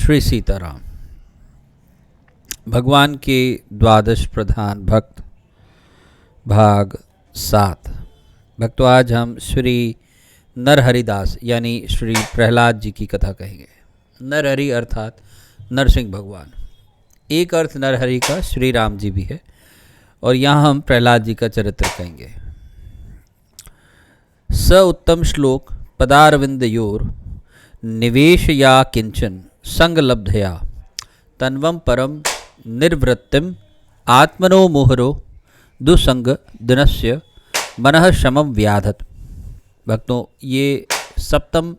श्री सीताराम। भगवान के द्वादश प्रधान भक्त भाग 7। भक्तों, आज हम श्री नरहरिदास यानी श्री प्रहलाद जी की कथा कहेंगे। नरहरि अर्थात नरसिंह भगवान। एक अर्थ नरहरि का श्री राम जी भी है और यहाँ हम प्रहलाद जी का चरित्र कहेंगे। स उत्तम श्लोक पदारविंदयोर निवेश या किंचन संगलब्धया तन्वम परम निर्वृत्तिम आत्मनो मोहरो दुसंग दिनस्य मनः शमम व्याधत। भक्तों, ये सप्तम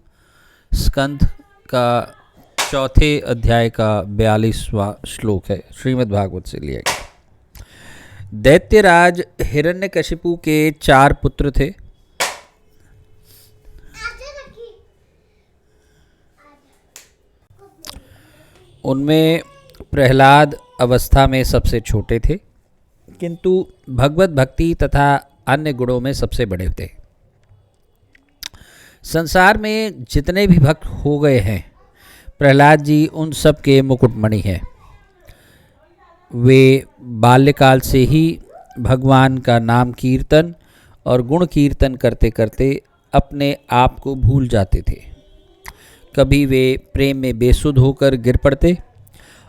स्कंध का चौथे अध्याय का 42वां श्लोक है, श्रीमद् भागवत से लिया गया। दैत्यराज हिरण्यकशिपु के 4 पुत्र थे। उनमें प्रहलाद अवस्था में सबसे छोटे थे, किंतु भगवत भक्ति तथा अन्य गुणों में सबसे बड़े थे। संसार में जितने भी भक्त हो गए हैं, प्रहलाद जी उन सब के मुकुटमणि हैं। वे बाल्यकाल से ही भगवान का नाम कीर्तन और गुण कीर्तन करते करते अपने आप को भूल जाते थे। कभी वे प्रेम में बेसुध होकर गिर पड़ते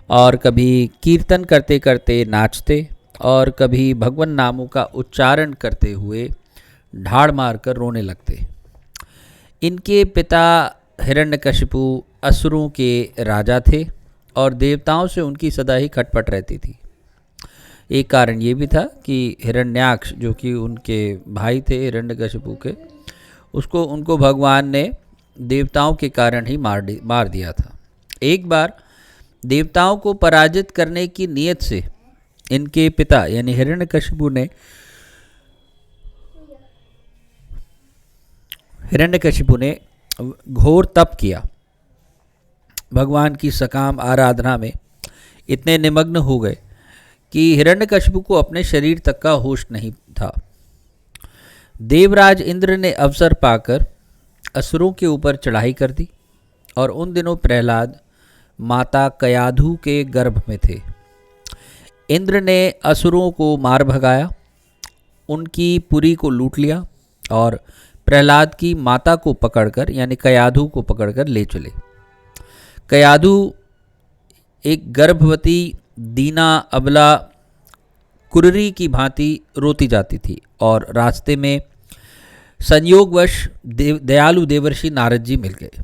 और कभी कीर्तन करते करते नाचते और कभी भगवान नामों का उच्चारण करते हुए ढाड़ मारकर रोने लगते। इनके पिता हिरण्यकशिपु असुरों के राजा थे और देवताओं से उनकी सदा ही खटपट रहती थी। एक कारण ये भी था कि हिरण्याक्ष, जो कि उनके भाई थे हिरण्यकशिपु के, उनको भगवान ने देवताओं के कारण ही मार दिया था। एक बार देवताओं को पराजित करने की नीयत से इनके पिता यानी हिरण्यकशिपु ने घोर तप किया। भगवान की सकाम आराधना में इतने निमग्न हो गए कि हिरण्यकशिपु को अपने शरीर तक का होश नहीं था। देवराज इंद्र ने अवसर पाकर असुरों के ऊपर चढ़ाई कर दी और उन दिनों प्रहलाद माता कयाधु के गर्भ में थे। इंद्र ने असुरों को मार भगाया, उनकी पुरी को लूट लिया और प्रहलाद की माता को पकड़कर यानी कयाधु को पकड़कर ले चले। कयाधु एक गर्भवती दीना अबला कुररी की भांति रोती जाती थी और रास्ते में संयोगवश दयालु देवर्षि नारद जी मिल गए।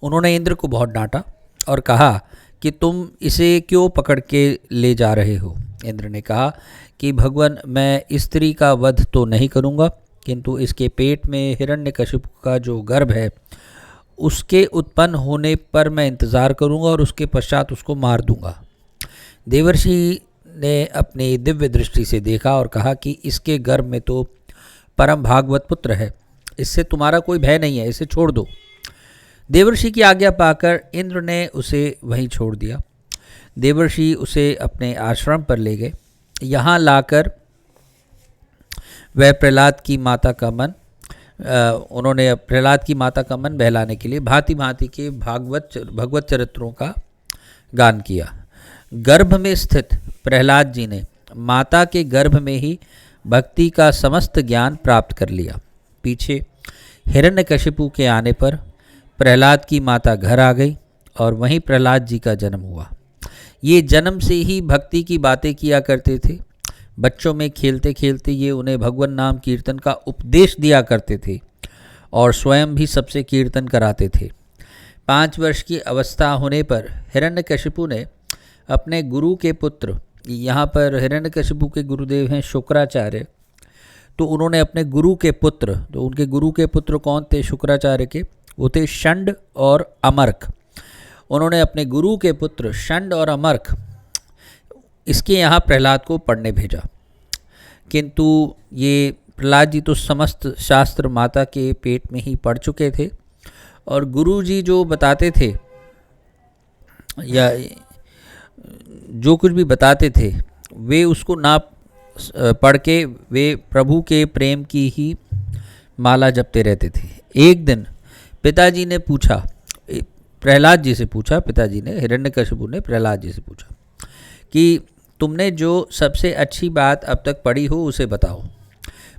उन्होंने इंद्र को बहुत डांटा और कहा कि तुम इसे क्यों पकड़ के ले जा रहे हो। इंद्र ने कहा कि भगवान, मैं स्त्री का वध तो नहीं करूँगा, किंतु इसके पेट में हिरण्यकशिपु का जो गर्भ है उसके उत्पन्न होने पर मैं इंतज़ार करूँगा और उसके पश्चात उसको मार दूँगा। देवर्षि ने अपनी दिव्य दृष्टि से देखा और कहा कि इसके गर्भ में तो परम भागवत पुत्र है, इससे तुम्हारा कोई भय नहीं है, इसे छोड़ दो। देवर्षि की आज्ञा पाकर इंद्र ने उसे वहीं छोड़ दिया। देवर्षि उसे अपने आश्रम पर ले गए। यहाँ लाकर वह प्रहलाद की माता का मन बहलाने के लिए भांति भांति के भगवत चरित्रों का गान किया। गर्भ में स्थित प्रहलाद जी ने माता के गर्भ में ही भक्ति का समस्त ज्ञान प्राप्त कर लिया। पीछे हिरण्यकशिपु के आने पर प्रहलाद की माता घर आ गई और वहीं प्रहलाद जी का जन्म हुआ। ये जन्म से ही भक्ति की बातें किया करते थे। बच्चों में खेलते खेलते ये उन्हें भगवान नाम कीर्तन का उपदेश दिया करते थे और स्वयं भी सबसे कीर्तन कराते थे। 5 वर्ष की अवस्था होने पर हिरण्यकशिपु ने अपने गुरु के पुत्र, यहाँ पर हिरण्यकशिपु के गुरुदेव हैं शुक्राचार्य, तो उन्होंने अपने गुरु के पुत्र, तो उनके गुरु के पुत्र कौन थे शुक्राचार्य के? वो थे षंड और अमर्क। उन्होंने अपने गुरु के पुत्र षंड और अमर्क इसके यहाँ प्रहलाद को पढ़ने भेजा, किंतु ये प्रहलाद जी तो समस्त शास्त्र माता के पेट में ही पढ़ चुके थे और गुरु जी जो बताते थे या जो कुछ भी बताते थे वे उसको ना पढ़ के वे प्रभु के प्रेम की ही माला जपते रहते थे। एक दिन पिताजी ने पूछा, प्रहलाद जी से पूछा, पिताजी ने, हिरण्यकशिपु ने प्रहलाद जी से पूछा कि तुमने जो सबसे अच्छी बात अब तक पढ़ी हो उसे बताओ।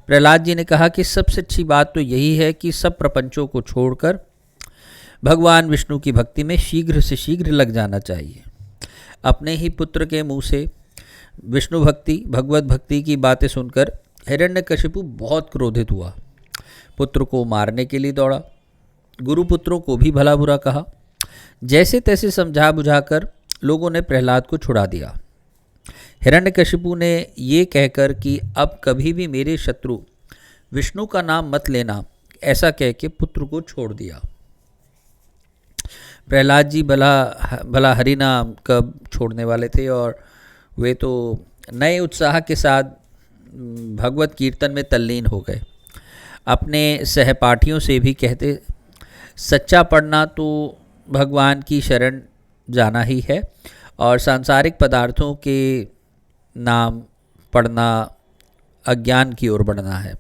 प्रहलाद जी ने कहा कि सबसे अच्छी बात तो यही है कि सब प्रपंचों को छोड़कर भगवान विष्णु की भक्ति में शीघ्र से शीघ्र लग जाना चाहिए। अपने ही पुत्र के मुंह से विष्णु भक्ति, भगवत भक्ति की बातें सुनकर हिरण्यकशिपु बहुत क्रोधित हुआ। पुत्र को मारने के लिए दौड़ा। गुरुपुत्रों को भी भला बुरा कहा। जैसे तैसे समझा बुझाकर लोगों ने प्रहलाद को छुड़ा दिया। हिरण्यकशिपु ने ये कहकर कि अब कभी भी मेरे शत्रु विष्णु का नाम मत लेना, ऐसा कह के पुत्र को छोड़ दिया। प्रहलाद जी भला हरि नाम कब छोड़ने वाले थे, और वे तो नए उत्साह के साथ भगवत कीर्तन में तल्लीन हो गए। अपने सहपाठियों से भी कहते, सच्चा पढ़ना तो भगवान की शरण जाना ही है, और सांसारिक पदार्थों के नाम पढ़ना अज्ञान की ओर बढ़ना है।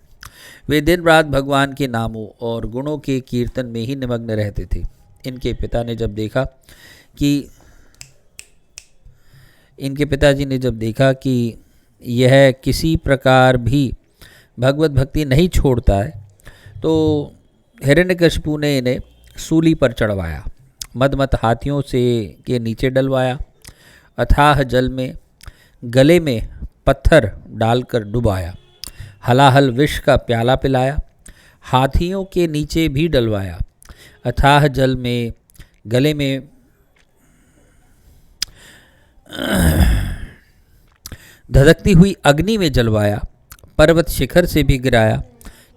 वे दिन रात भगवान के नामों और गुणों के कीर्तन में ही निमग्न रहते थे। इनके पिताजी ने जब देखा कि यह किसी प्रकार भी भगवत भक्ति नहीं छोड़ता है, तो हिरण्यकशिपु ने इन्हें सूली पर चढ़वाया, मदमत हाथियों से के नीचे डलवाया, अथाह जल में गले में पत्थर डालकर डुबाया, हलाहल विष का प्याला पिलाया, हाथियों के नीचे भी डलवाया, अथाह जल में गले में धधकती हुई अग्नि में जलवाया, पर्वत शिखर से भी गिराया,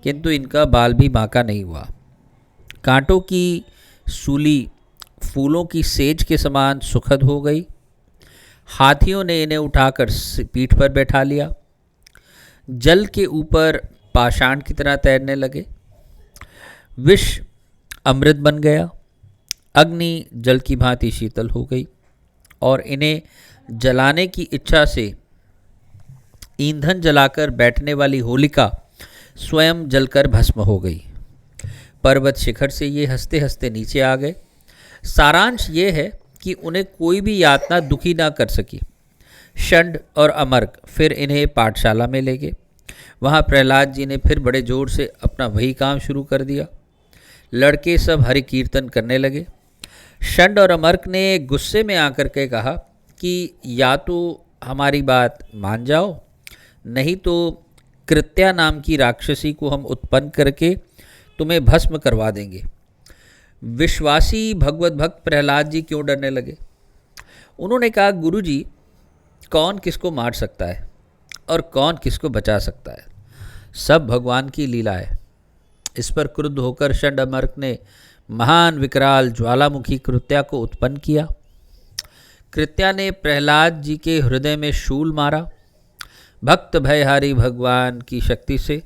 किंतु इनका बाल भी बांका नहीं हुआ। कांटों की सूली फूलों की सेज के समान सुखद हो गई। हाथियों ने इन्हें उठाकर पीठ पर बैठा लिया। जल के ऊपर पाषाण की तरह तैरने लगे। विष अमृत बन गया, अग्नि जल की भांति शीतल हो गई, और इन्हें जलाने की इच्छा से ईंधन जलाकर बैठने वाली होलिका स्वयं जलकर भस्म हो गई। पर्वत शिखर से ये हंसते हंसते नीचे आ गए। सारांश ये है कि उन्हें कोई भी यातना दुखी ना कर सकी। षंड और अमर्क फिर इन्हें पाठशाला में ले गए। वहाँ प्रहलाद जी ने फिर बड़े जोर से अपना वही काम शुरू कर दिया। लड़के सब हरि कीर्तन करने लगे। षंड और अमर्क ने गुस्से में आकर के कहा कि या तो हमारी बात मान जाओ, नहीं तो कृत्या नाम की राक्षसी को हम उत्पन्न करके तुम्हें भस्म करवा देंगे। विश्वासी भगवत भक्त प्रहलाद जी क्यों डरने लगे? उन्होंने कहा, गुरुजी, कौन किसको मार सकता है और कौन किसको बचा सकता है? सब भगवान की लीला है। इस पर क्रुद्ध होकर षंड अमर्क ने महान विकराल ज्वालामुखी कृत्या को उत्पन्न किया। कृत्या ने प्रहलाद जी के हृदय में शूल मारा। भक्त भयहारी भगवान की शक्ति से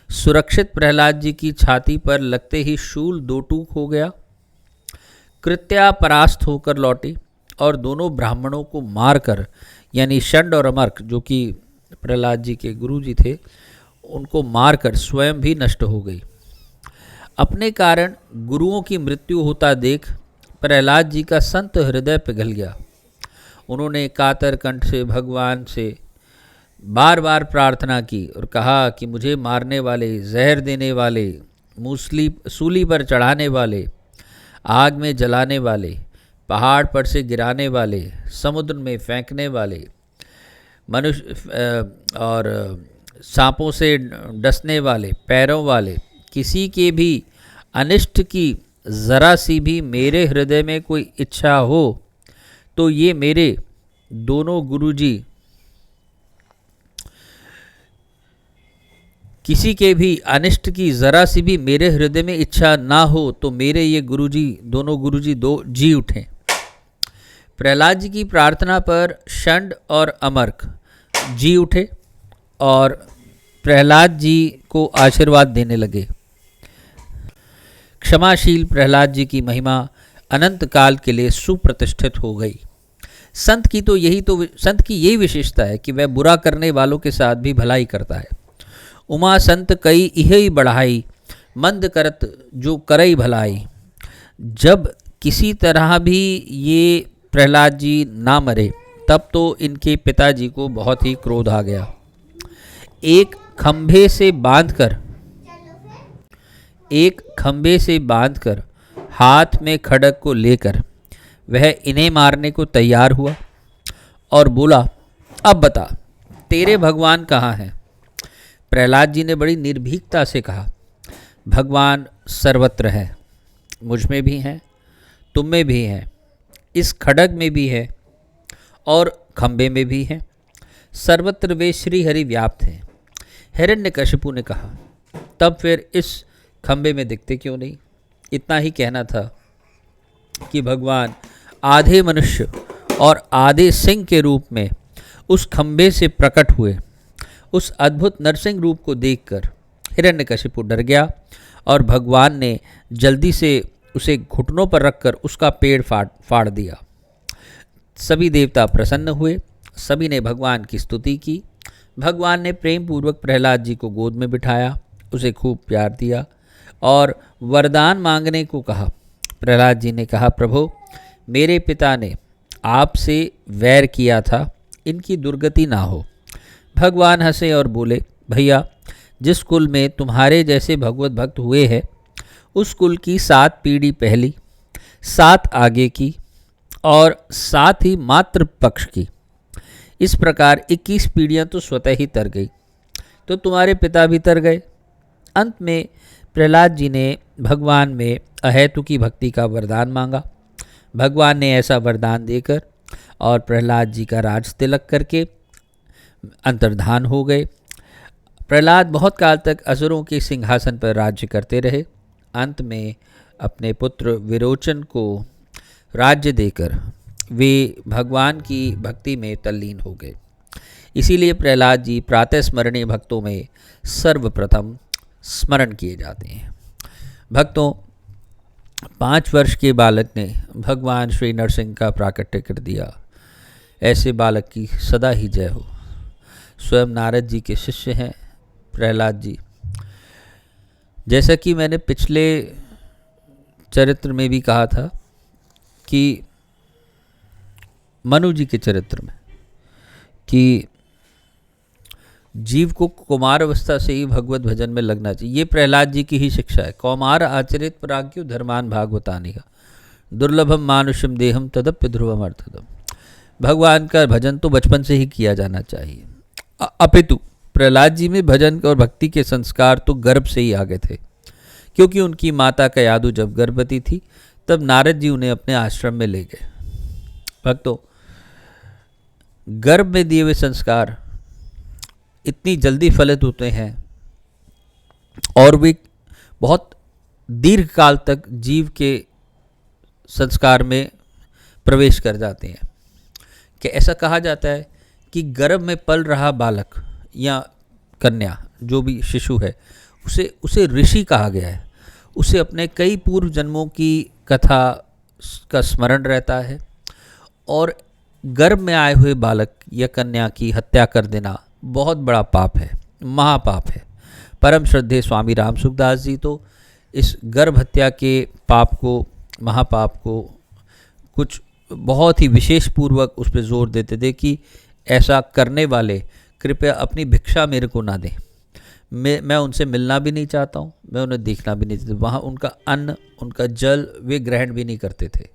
सुरक्षित प्रहलाद जी की छाती पर लगते ही शूल दो टूक हो गया। कृत्या परास्त होकर लौटी और दोनों ब्राह्मणों को मारकर, यानी षंड और अमर्क जो कि प्रहलाद जी के गुरु जी थे, उनको मारकर स्वयं भी नष्ट हो गई। अपने कारण गुरुओं की मृत्यु होता देख प्रहलाद जी का संत हृदय पिघल गया। उन्होंने कातर कंठ से भगवान से बार बार प्रार्थना की और कहा कि मुझे मारने वाले, जहर देने वाले, सूली पर चढ़ाने वाले, आग में जलाने वाले, पहाड़ पर से गिराने वाले, समुद्र में फेंकने वाले, मनुष्य और सांपों से डसने वाले, पैरों वाले, किसी के भी अनिष्ट की ज़रा सी भी मेरे हृदय में कोई इच्छा हो तो ये मेरे दोनों गुरुजी, किसी के भी अनिष्ट की ज़रा सी भी मेरे हृदय में इच्छा ना हो तो मेरे ये गुरुजी, दोनों गुरुजी दो जी उठें। प्रहलाद जी की प्रार्थना पर षंड और अमर्क जी उठे और प्रहलाद जी को आशीर्वाद देने लगे। क्षमाशील प्रहलाद जी की महिमा अनंत काल के लिए सुप्रतिष्ठित हो गई। संत की यही विशेषता है कि वह बुरा करने वालों के साथ भी भलाई करता है। उमा संत कई इह बढ़ाई, मंद करत जो करई भलाई। जब किसी तरह भी ये प्रहलाद जी ना मरे तब तो इनके पिताजी को बहुत ही क्रोध आ गया। एक खंभे से बांधकर हाथ में खड्ग को लेकर वह इन्हें मारने को तैयार हुआ और बोला, अब बता तेरे भगवान कहाँ हैं। प्रहलाद जी ने बड़ी निर्भीकता से कहा, भगवान सर्वत्र है, मुझ में भी हैं, तुम में भी हैं, इस खड्ग में भी है और खंबे में भी हैं, सर्वत्र वे श्री हरि व्याप्त हैं। हिरण्यकशिपु ने कहा, तब फिर इस खंबे में दिखते क्यों नहीं। इतना ही कहना था कि भगवान आधे मनुष्य और आधे सिंह के रूप में उस खंबे से प्रकट हुए। उस अद्भुत नरसिंह रूप को देखकर हिरण्यकशिपु डर गया और भगवान ने जल्दी से उसे घुटनों पर रखकर उसका पेड़ फाड़ दिया। सभी देवता प्रसन्न हुए, सभी ने भगवान की स्तुति की। भगवान ने प्रेम पूर्वक प्रहलाद जी को गोद में बिठाया, उसे खूब प्यार दिया और वरदान मांगने को कहा। प्रहलाद जी ने कहा, प्रभु मेरे पिता ने आपसे वैर किया था, इनकी दुर्गति ना हो। भगवान हंसे और बोले, भैया जिस कुल में तुम्हारे जैसे भगवत भक्त हुए हैं उस कुल की 7 पीढ़ी पहली, 7 आगे की और 7 ही मातृ पक्ष की, इस प्रकार 21 पीढ़ियां तो स्वतः ही तर गई, तो तुम्हारे पिता भी तर गए। अंत में प्रहलाद जी ने भगवान में अहेतु की भक्ति का वरदान मांगा। भगवान ने ऐसा वरदान देकर और प्रहलाद जी का राज तिलक करके अंतर्धान हो गए। प्रहलाद बहुत काल तक असुरों के सिंहासन पर राज्य करते रहे। अंत में अपने पुत्र विरोचन को राज्य देकर वे भगवान की भक्ति में तल्लीन हो गए। इसीलिए प्रहलाद जी प्रातः स्मरणीय भक्तों में सर्वप्रथम स्मरण किए जाते हैं। भक्तों, 5 वर्ष के बालक ने भगवान श्री नरसिंह का प्राकट्य कर दिया। ऐसे बालक की सदा ही जय हो। स्वयं नारद जी के शिष्य हैं प्रहलाद जी। जैसा कि मैंने पिछले चरित्र में भी कहा था कि मनु जी के चरित्र में कि जीव को कुमार अवस्था से ही भगवत भजन में लगना चाहिए। ये प्रहलाद जी की ही शिक्षा है। कौमार आचरित प्राज्ञो धर्मान भागवतानि का दुर्लभम मानुषम देहम तदप्य ध्रुवम अर्थदम। भगवान का भजन तो बचपन से ही किया जाना चाहिए। अपितु प्रहलाद जी में भजन और भक्ति के संस्कार तो गर्भ से ही आ गए थे, क्योंकि उनकी माता कयादु जब गर्भवती थी तब नारद जी उन्हें अपने आश्रम में ले गए। भक्तों, गर्भ में दिए हुए संस्कार इतनी जल्दी फलित होते हैं और वे बहुत दीर्घ काल तक जीव के संस्कार में प्रवेश कर जाते हैं कि ऐसा कहा जाता है कि गर्भ में पल रहा बालक या कन्या जो भी शिशु है उसे ऋषि कहा गया है। उसे अपने कई पूर्व जन्मों की कथा का स्मरण रहता है और गर्भ में आए हुए बालक या कन्या की हत्या कर देना बहुत बड़ा पाप है, महापाप है। परम श्रद्धेय स्वामी राम सुखदास जी तो इस गर्भ हत्या के पाप को, महापाप को कुछ बहुत ही विशेष पूर्वक उस पर जोर देते थे कि ऐसा करने वाले कृपया अपनी भिक्षा मेरे को ना दें। मैं उनसे मिलना भी नहीं चाहता हूँ, मैं उन्हें देखना भी नहीं चाहता। वहाँ उनका अन्न, उनका जल वे ग्रहण भी नहीं करते थे।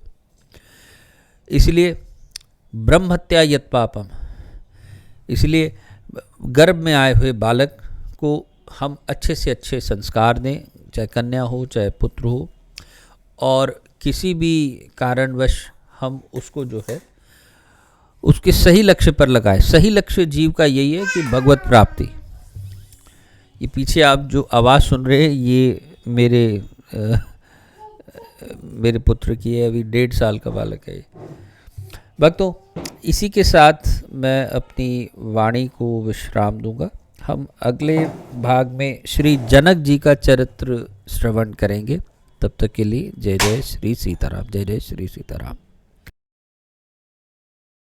इसलिए ब्रह्म हत्या यत पापम, इसलिए गर्भ में आए हुए बालक को हम अच्छे से अच्छे संस्कार दें, चाहे कन्या हो चाहे पुत्र हो, और किसी भी कारणवश हम उसको जो है उसके सही लक्ष्य पर लगाएं। सही लक्ष्य जीव का यही है कि भगवत प्राप्ति। ये पीछे आप जो आवाज़ सुन रहे हैं ये मेरे पुत्र की है, अभी 1.5 साल का बालक है। भक्तों, इसी के साथ मैं अपनी वाणी को विश्राम दूंगा। हम अगले भाग में श्री जनक जी का चरित्र श्रवण करेंगे। तब तक के लिए जय जय श्री सीताराम, जय जय श्री सीताराम।